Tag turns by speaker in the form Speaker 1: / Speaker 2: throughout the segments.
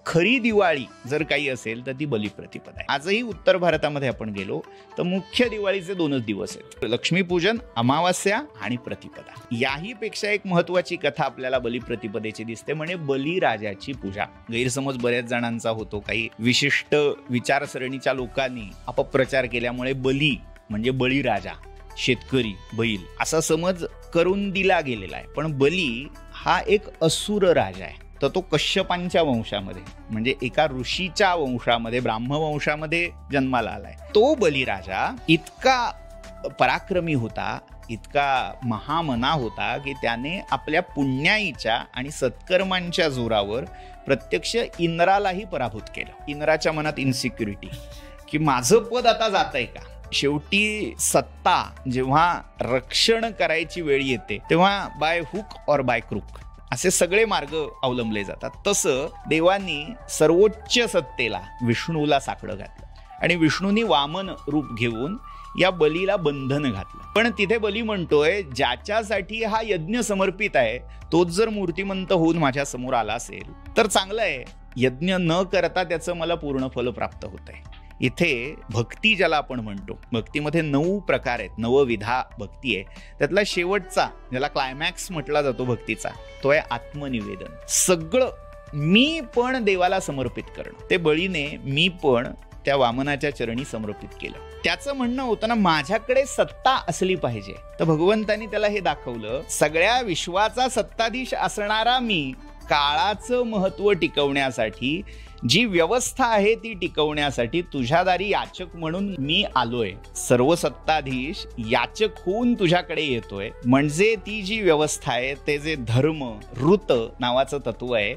Speaker 1: खरी दिवाळी जर काही असेल तर ती बलिप्रतिपदा आहे. आजही उत्तर भारतामध्ये आपण गेलो तर मुख्य दिवाळीचे 2च दिवस आहेत, लक्ष्मीपूजन, अमावास्या आणि प्रतिपदा. याही पेक्षा एक महत्वाची कथा आपल्याला बलिप्रतिपदेची दिसते, म्हणजे बलिराजाची पूजा. गैरसमज बऱ्याच जणांचा होतो, काही विशिष्ट विचारसरणीच्या लोकांनी अपप्रचार केल्यामुळे बली म्हणजे बळीराजा, शेतकरी, बैल असा समज करून दिला गेलेला आहे. पण बली हा एक असुर राजा आहे. तर तो कश्यपांच्या वंशामध्ये म्हणजे एका ऋषीच्या वंशामध्ये, ब्राह्मवंशामध्ये जन्माला आलाय. तो बलिराजा इतका पराक्रमी होता, इतका महामना होता की त्याने आपल्या पुण्याईच्या आणि सत्कर्मांच्या जोरावर प्रत्यक्ष इंद्रालाही पराभूत केलं. इंद्राच्या मनात इन्सिक्युरिटी की माझं पद आता जात आहे का. शेवटी सत्ता जेव्हा रक्षण करायची वेळ येते तेव्हा बाय हुक और बाय क्रूक असे सगळे मार्ग अवलंबले जातात. तसं देवांनी सर्वोच्च सत्तेला विष्णूला साकडं घातलं आणि विष्णूंनी वामन रूप घेऊन या बलीला बंधन घातलं. पण तिथे बली म्हणतोय, ज्याच्यासाठी हा यज्ञ समर्पित आहे तोच जर मूर्तिमंत होऊन माझ्या समोर आला असेल तर चांगलं आहे, यज्ञ न करता त्याचं मला पूर्ण फल प्राप्त होत आहे. इथे भक्ती ज्याला आपण म्हणतो, भक्तीमध्ये 9 प्रकार आहेत, 9 विधा भक्ती आहे. त्यातला शेवटचा ज्याला क्लायमॅक्स म्हटला जातो भक्तीचा, तो आहे आत्मनिवेदन. सगळं मी पण देवाला समर्पित करणं. ते बळीने मी पण त्या वामनाच्या चरणी समर्पित केलं. त्याचं म्हणणं होतं ना, माझ्याकडे सत्ता असली पाहिजे. तर भगवंतानी त्याला हे दाखवलं, सगळ्या विश्वाचा सत्ताधीश असणारा मी काळाचं महत्व टिकवण्यासाठी, जी व्यवस्था आहे ती टिकवण्यासाठी तुझ्यादारी याचक म्हणून मी आलोय. सर्व सत्ताधीश याचक होऊन तुझ्याकडे येतोय. म्हणजे ती जी व्यवस्था आहे, ते जे धर्म ऋत नावाचं तत्व आहे,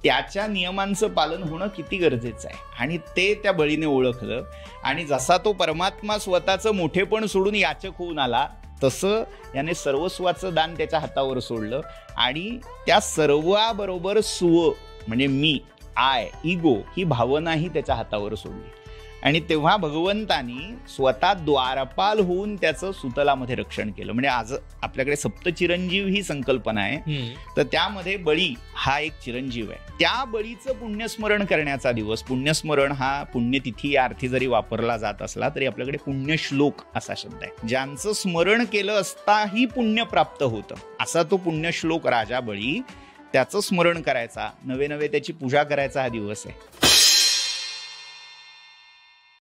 Speaker 1: त्याच्या नियमांचं पालन होणं किती गरजेचं आहे. आणि ते त्या बळीने ओळखलं आणि जसा तो परमात्मा स्वतःचं मोठेपण सोडून याचक होऊन आला, तसं याने सर्वस्वाचं दान त्याच्या हातावर सोडलं आणि त्या सर्वाबरोबर स्व म्हणजे मी, आय, इगो ही भावनाही त्याच्या हातावर सोडली. आणि तेव्हा भगवंतानी स्वतः द्वारपाल होऊन त्याचं सुतलामध्ये रक्षण केलं. म्हणजे आज आपल्याकडे सप्तचिरंजीव ही संकल्पना आहे, तर त्यामध्ये बळी हा एक चिरंजीव आहे. त्या बळीचं पुण्यस्मरण करण्याचा दिवस, पुण्यस्मरण हा पुण्यतिथी या अर्थी जरी वापरला जात असला तरी आपल्याकडे पुण्यश्लोक असा शब्द आहे. ज्यांचं स्मरण केलं असताही पुण्य प्राप्त होतं, असा तो पुण्यश्लोक राजा बळी, त्याचं स्मरण करायचा, नवे नवे त्याची पूजा करायचा हा दिवस आहे.